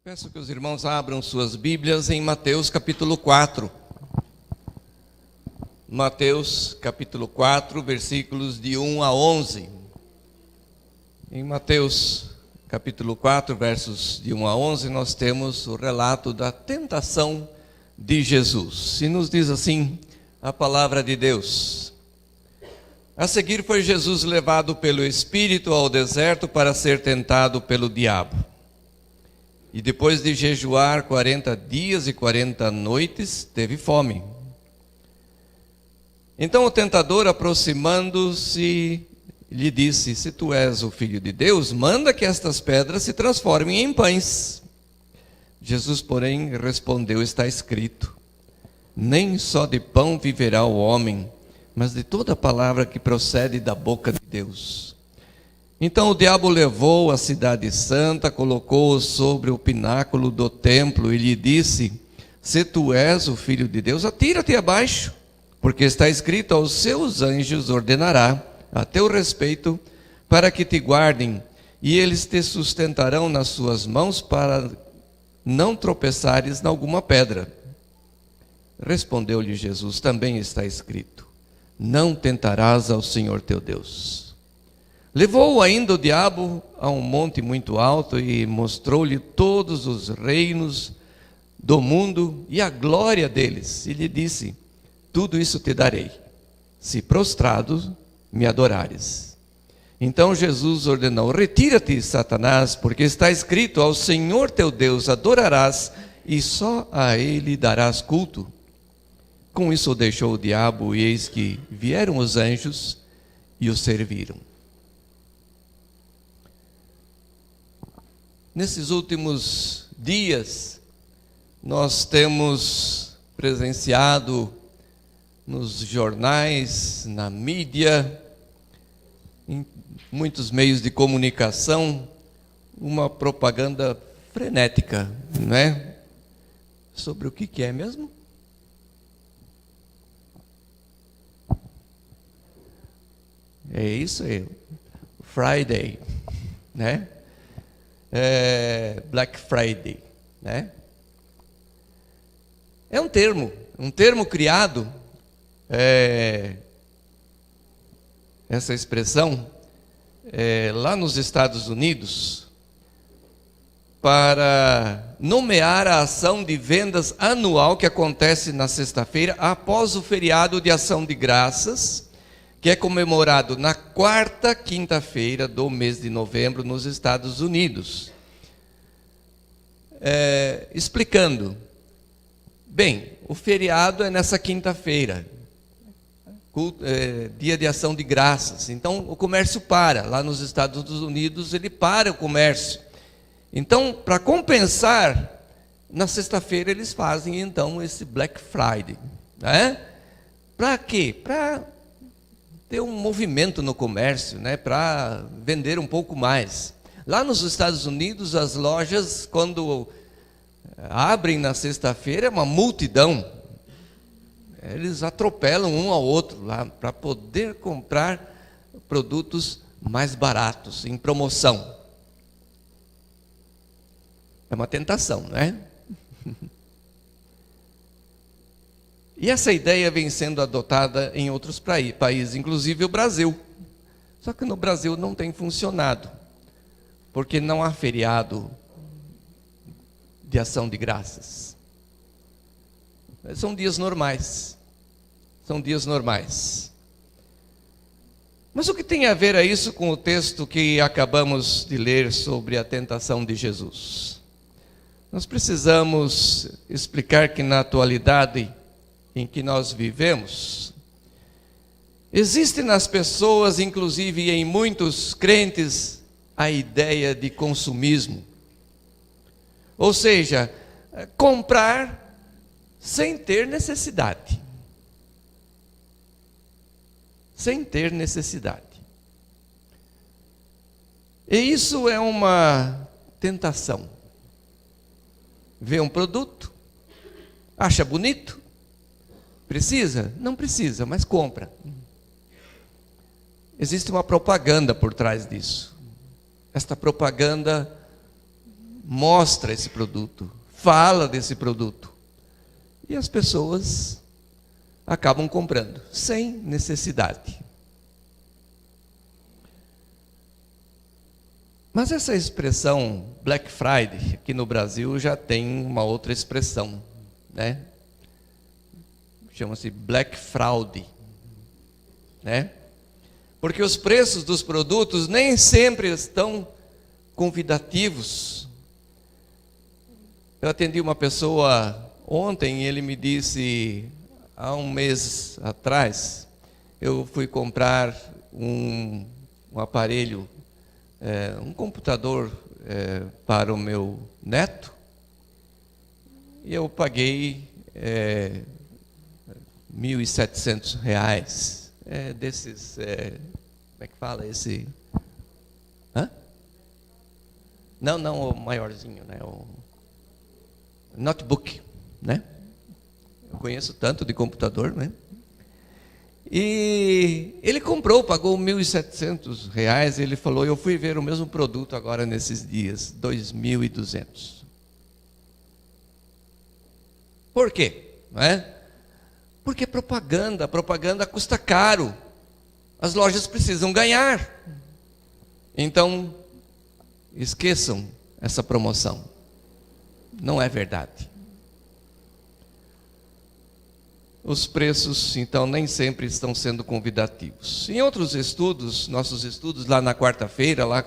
Peço que os irmãos abram suas Bíblias em Mateus capítulo 4. Mateus capítulo 4, versículos de 1 a 11. Em Mateus capítulo 4, versos de 1 a 11, nós temos o relato da tentação de Jesus. E nos diz assim a palavra de Deus. A seguir foi Jesus levado pelo Espírito ao deserto para ser tentado pelo diabo. E depois de jejuar 40 dias e 40 noites, teve fome. Então o tentador, aproximando-se, lhe disse: se tu és o Filho de Deus, manda que estas pedras se transformem em pães. Jesus, porém, respondeu: está escrito, nem só de pão viverá o homem, mas de toda palavra que procede da boca de Deus. Então o diabo levou a cidade santa, colocou-o sobre o pináculo do templo e lhe disse: se tu és o Filho de Deus, atira-te abaixo, porque está escrito: aos seus anjos ordenará a teu respeito, para que te guardem, e eles te sustentarão nas suas mãos, para não tropeçares em alguma pedra. Respondeu-lhe Jesus: também está escrito, não tentarás ao Senhor teu Deus. Levou ainda o diabo a um monte muito alto e mostrou-lhe todos os reinos do mundo e a glória deles. E lhe disse: tudo isso te darei, se prostrado me adorares. Então Jesus ordenou: retira-te, Satanás, porque está escrito: ao Senhor teu Deus adorarás e só a ele darás culto. Com isso o deixou o diabo, e eis que vieram os anjos e o serviram. Nesses últimos dias, nós temos presenciado nos jornais, na mídia, em muitos meios de comunicação, uma propaganda frenética, não é? Sobre o que é mesmo? É isso aí, Friday, né? Black Friday, né? É um termo criado, essa expressão, lá nos Estados Unidos, para nomear a ação de vendas anual que acontece na sexta-feira, após o feriado de Ação de Graças, que é comemorado na quarta quinta-feira do mês de novembro nos Estados Unidos. Explicando, bem, o feriado é nessa quinta-feira, dia de Ação de Graças, então o comércio para, lá nos Estados Unidos ele para o comércio. Então, para compensar, na sexta-feira eles fazem então esse Black Friday, né? Para quê? Para ter um movimento no comércio, né, para vender um pouco mais. Lá nos Estados Unidos, as lojas, quando abrem na sexta-feira, é uma multidão. Eles atropelam um ao outro lá para poder comprar produtos mais baratos, em promoção. É uma tentação, não é? E essa ideia vem sendo adotada em outros países, inclusive o Brasil. Só que no Brasil não tem funcionado, porque não há feriado de Ação de Graças. São dias normais. São dias normais. Mas o que tem a ver isso com o texto que acabamos de ler sobre a tentação de Jesus? Nós precisamos explicar que na atualidade em que nós vivemos, existe nas pessoas, inclusive em muitos crentes, a ideia de consumismo. Ou seja, comprar sem ter necessidade. Sem ter necessidade. E isso é uma tentação. Vê um produto, acha bonito, precisa? Não precisa, mas compra. Existe uma propaganda por trás disso. Esta propaganda mostra esse produto, fala desse produto. E as pessoas acabam comprando, sem necessidade. Mas essa expressão Black Friday, aqui no Brasil, já tem uma outra expressão, né? Chama-se Black Fraud, né? Porque os preços dos produtos nem sempre estão convidativos. Eu atendi uma pessoa ontem e ele me disse, há um mês atrás, eu fui comprar um aparelho, um computador para o meu neto, e eu paguei R$ 1.700, desses, como é que fala esse? Hã? Não, o maiorzinho, né? O notebook, né? Eu conheço tanto de computador, né? E ele comprou, pagou R$ 1.700. Ele falou, eu fui ver o mesmo produto agora nesses dias, R$ 2.200. Por quê? Não é? Porque propaganda custa caro. As lojas precisam ganhar. Então, esqueçam essa promoção. Não é verdade. Os preços, então, nem sempre estão sendo convidativos. Em outros estudos, nossos estudos lá na quarta-feira, lá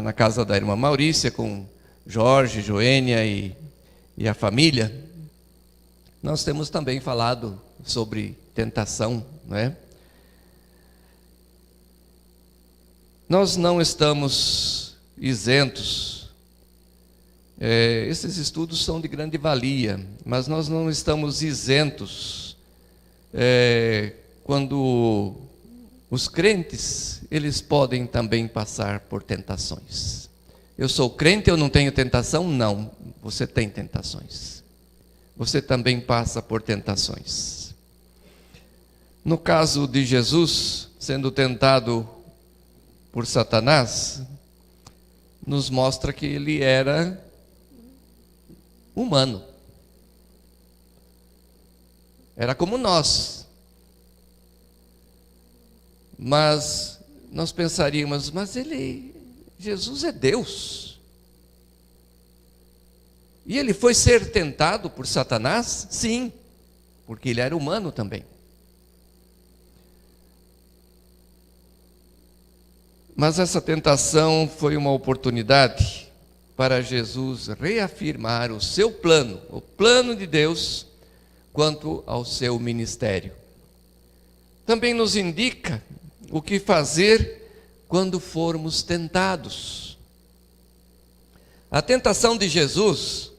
na casa da irmã Maurícia, com Jorge, Joênia e a família, nós temos também falado sobre tentação, não é? Nós não estamos isentos. Esses estudos são de grande valia, mas nós não estamos isentos quando os crentes, eles podem também passar por tentações. Eu sou crente, eu não tenho tentação? Não, você tem tentações. Você também passa por tentações. No caso de Jesus, sendo tentado por Satanás, nos mostra que ele era humano. Era como nós. Mas nós pensaríamos, Jesus é Deus. E ele foi ser tentado por Satanás? Sim, porque ele era humano também. Mas essa tentação foi uma oportunidade para Jesus reafirmar o seu plano, o plano de Deus, quanto ao seu ministério. Também nos indica o que fazer quando formos tentados. A tentação de Jesus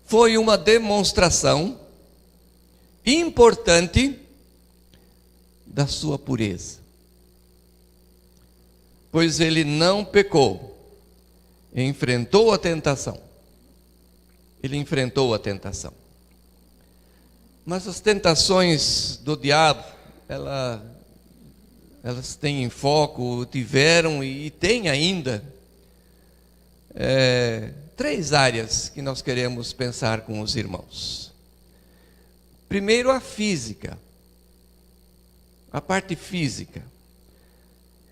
foi uma demonstração importante da sua pureza. Pois ele não pecou, enfrentou a tentação. Ele enfrentou a tentação. Mas as tentações do diabo, elas têm em foco, tiveram e têm ainda 3 áreas que nós queremos pensar com os irmãos. Primeiro, a física, a parte física,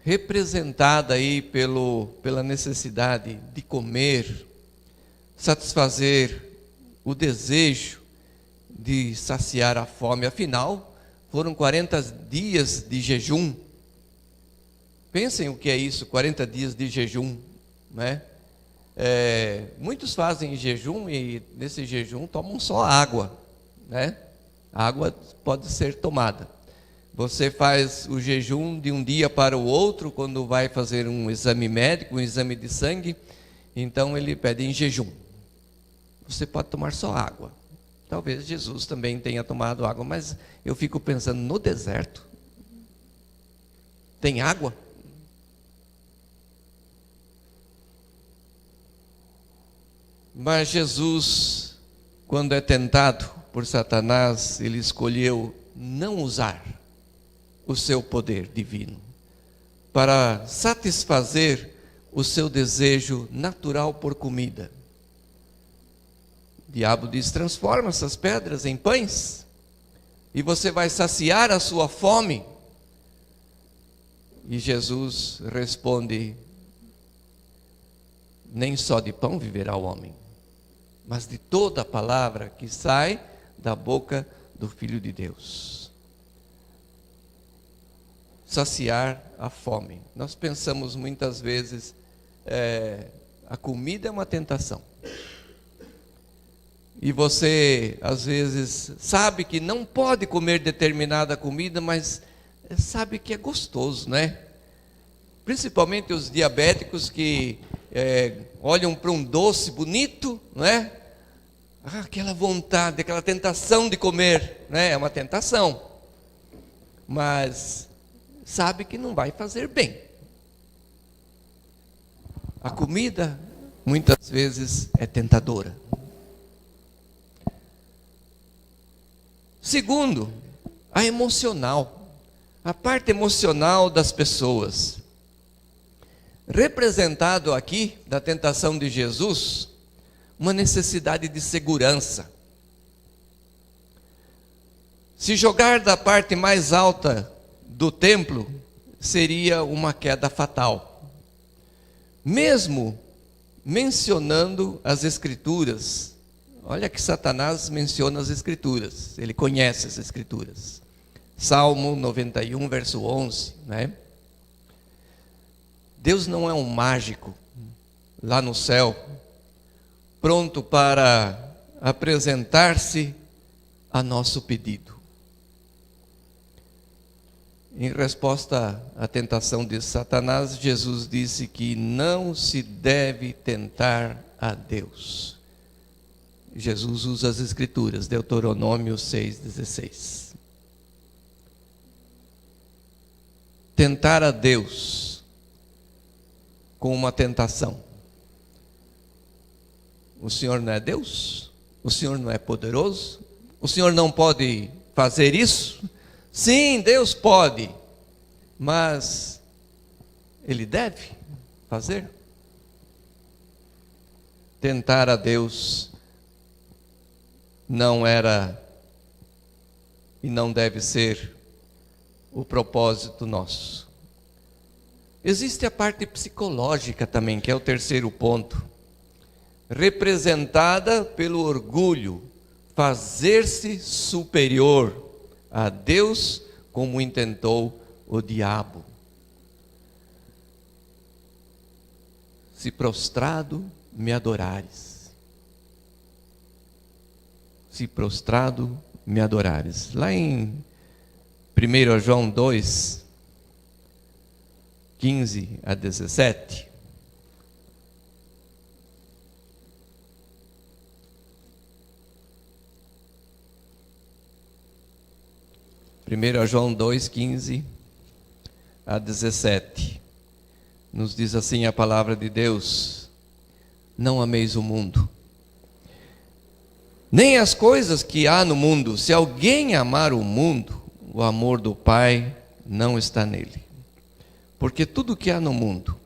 representada aí pela necessidade de comer, satisfazer o desejo de saciar a fome. Afinal, foram 40 dias de jejum. Pensem o que é isso, 40 dias de jejum, né? Muitos fazem jejum e nesse jejum tomam só água, né? A água pode ser tomada. Você faz o jejum de um dia para o outro, quando vai fazer um exame médico, um exame de sangue, então ele pede em jejum. Você pode tomar só água. Talvez Jesus também tenha tomado água, mas eu fico pensando, no deserto, tem água? Mas Jesus, quando é tentado por Satanás, ele escolheu não usar o seu poder divino para satisfazer o seu desejo natural por comida. O diabo diz: transforma essas pedras em pães e você vai saciar a sua fome. E Jesus responde: nem só de pão viverá o homem, mas de toda a palavra que sai da boca do Filho de Deus. Saciar a fome. Nós pensamos muitas vezes, a comida é uma tentação. E você, às vezes, sabe que não pode comer determinada comida, mas sabe que é gostoso, né? Principalmente os diabéticos que olham para um doce bonito, não é? Aquela vontade, aquela tentação de comer, né? É uma tentação, mas sabe que não vai fazer bem. A comida, muitas vezes, é tentadora. Segundo, a emocional, a parte emocional das pessoas. Representado aqui, da tentação de Jesus, uma necessidade de segurança. Se jogar da parte mais alta do templo, seria uma queda fatal. Mesmo mencionando as Escrituras, olha que Satanás menciona as Escrituras, ele conhece as Escrituras. Salmo 91, verso 11, né? Deus não é um mágico lá no céu, pronto para apresentar-se a nosso pedido. Em resposta à tentação de Satanás, Jesus disse que não se deve tentar a Deus. Jesus usa as Escrituras, Deuteronômio 6,16. Tentar a Deus com uma tentação. O Senhor não é Deus? O Senhor não é poderoso? O Senhor não pode fazer isso? Sim, Deus pode, mas Ele deve fazer. Tentar a Deus não era e não deve ser o propósito nosso. Existe a parte psicológica também, que é o terceiro ponto, representada pelo orgulho, fazer-se superior a Deus, como intentou o diabo. Se prostrado me adorares. Se prostrado me adorares. Lá em 1 João 2, 15 a 17. Primeiro João 2, 15 a 17. Nos diz assim a palavra de Deus: não ameis o mundo, nem as coisas que há no mundo. Se alguém amar o mundo, o amor do Pai não está nele. Porque tudo que há no mundo,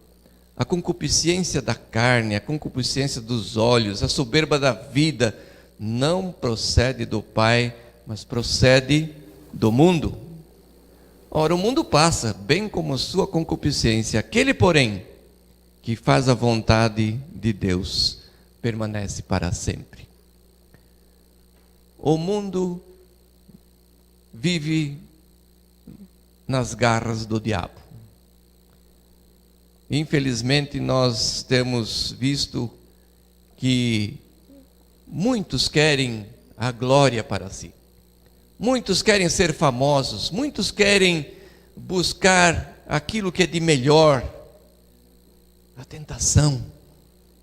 a concupiscência da carne, a concupiscência dos olhos, a soberba da vida, não procede do Pai, mas procede do mundo. Ora, o mundo passa, bem como sua concupiscência. Aquele, porém, que faz a vontade de Deus, permanece para sempre. O mundo vive nas garras do diabo. Infelizmente, nós temos visto que muitos querem a glória para si. Muitos querem ser famosos, muitos querem buscar aquilo que é de melhor. A tentação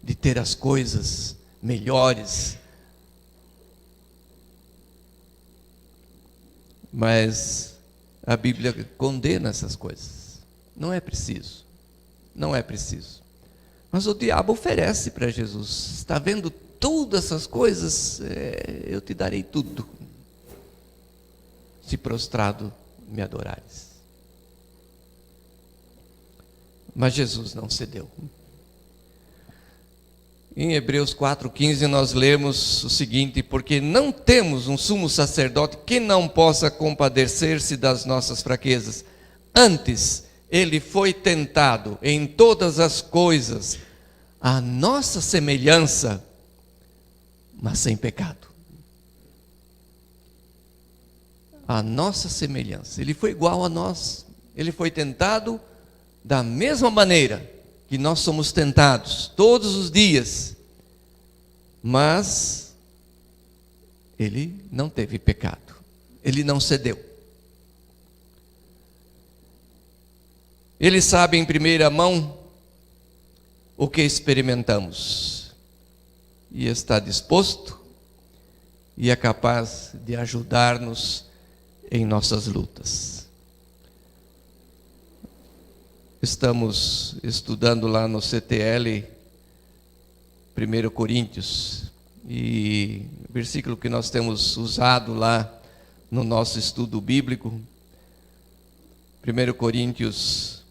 de ter as coisas melhores. Mas a Bíblia condena essas coisas. Não é preciso. Não é preciso. Mas o diabo oferece para Jesus: está vendo todas essas coisas? Eu te darei tudo, se prostrado me adorares. Mas Jesus não cedeu. Em Hebreus 4,15 nós lemos o seguinte: porque não temos um sumo sacerdote que não possa compadecer-se das nossas fraquezas. Antes, ele foi tentado em todas as coisas, à nossa semelhança, mas sem pecado. A nossa semelhança. Ele foi igual a nós. Ele foi tentado da mesma maneira que nós somos tentados todos os dias, mas ele não teve pecado, ele não cedeu. Ele sabe em primeira mão o que experimentamos e está disposto e é capaz de ajudar-nos em nossas lutas. Estamos estudando lá no CTL 1 Coríntios, e o versículo que nós temos usado lá no nosso estudo bíblico, 1 Coríntios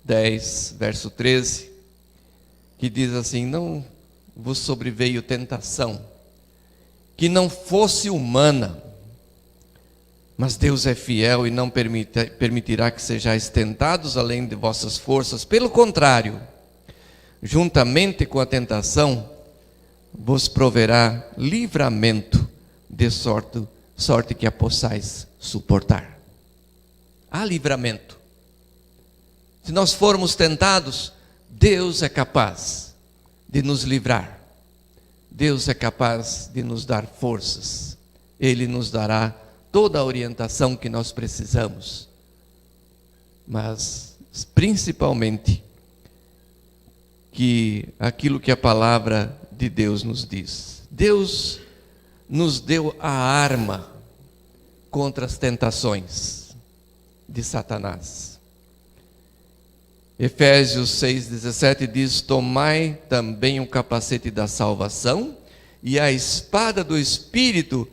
10, verso 13, que diz assim: não vos sobreveio tentação que não fosse humana, mas Deus é fiel e não permitirá que sejais tentados além de vossas forças. Pelo contrário, juntamente com a tentação, vos proverá livramento, de sorte que a possais suportar. Há livramento. Se nós formos tentados, Deus é capaz de nos livrar. Deus é capaz de nos dar forças. Ele nos dará toda a orientação que nós precisamos, mas principalmente que aquilo que a palavra de Deus nos diz. Deus nos deu a arma contra as tentações de Satanás. Efésios 6,17 diz: tomai também o capacete da salvação e a espada do Espírito,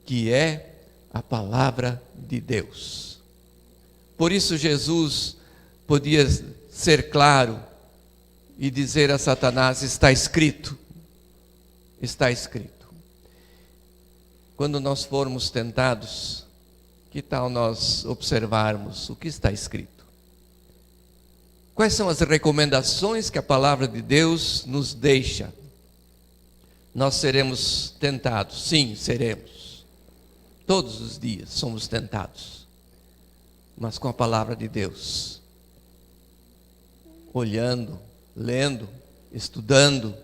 que é a palavra de Deus. Por isso Jesus podia ser claro e dizer a Satanás: está escrito, está escrito. Quando nós formos tentados, que tal nós observarmos o que está escrito? Quais são as recomendações que a palavra de Deus nos deixa? Nós seremos tentados, sim, seremos. Todos os dias somos tentados, mas com a palavra de Deus, olhando, lendo, estudando,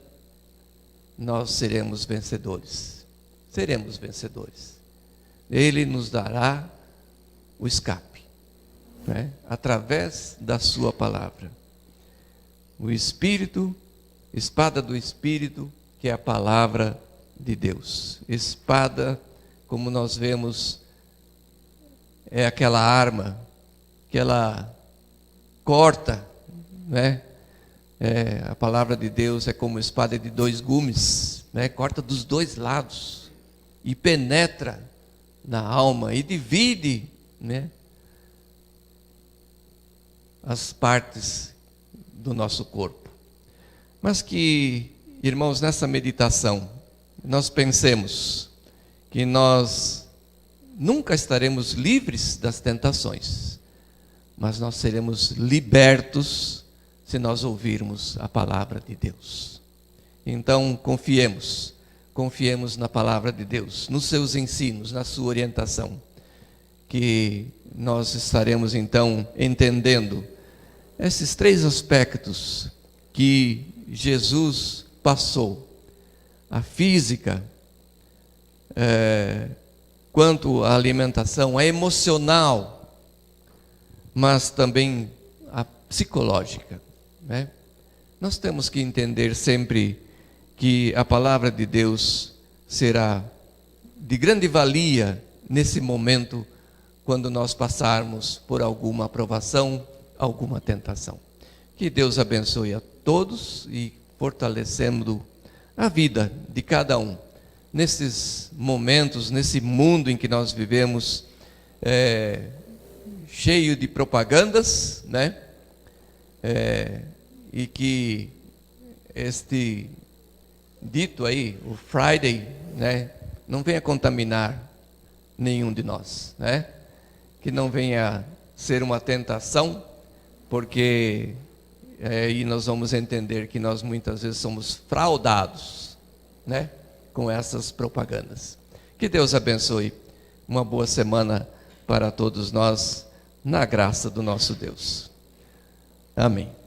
nós seremos vencedores. Seremos vencedores. Ele nos dará o escape, né? Através da sua palavra. O Espírito, espada do Espírito, que é a palavra de Deus. Espada, como nós vemos, é aquela arma que ela corta, né? A palavra de Deus é como espada de dois gumes, né? Corta dos dois lados e penetra na alma e divide, né, as partes do nosso corpo. Mas que, irmãos, nessa meditação, nós pensemos que nós nunca estaremos livres das tentações, mas nós seremos libertos se nós ouvirmos a palavra de Deus. Então confiemos na palavra de Deus, nos seus ensinos, na sua orientação, que nós estaremos então entendendo esses três aspectos que Jesus passou: a física, quanto à alimentação, a emocional, mas também a psicológica, né? Nós temos que entender sempre que a palavra de Deus será de grande valia nesse momento, quando nós passarmos por alguma aprovação, alguma tentação. Que Deus abençoe a todos e fortalecendo a vida de cada um nesses momentos, nesse mundo em que nós vivemos, cheio de propagandas, né? E que este dito aí, o Friday, né, não venha contaminar nenhum de nós, né? Que não venha ser uma tentação, porque aí nós vamos entender que nós muitas vezes somos fraudados, né, com essas propagandas. Que Deus abençoe. Uma boa semana para todos nós, na graça do nosso Deus. Amém.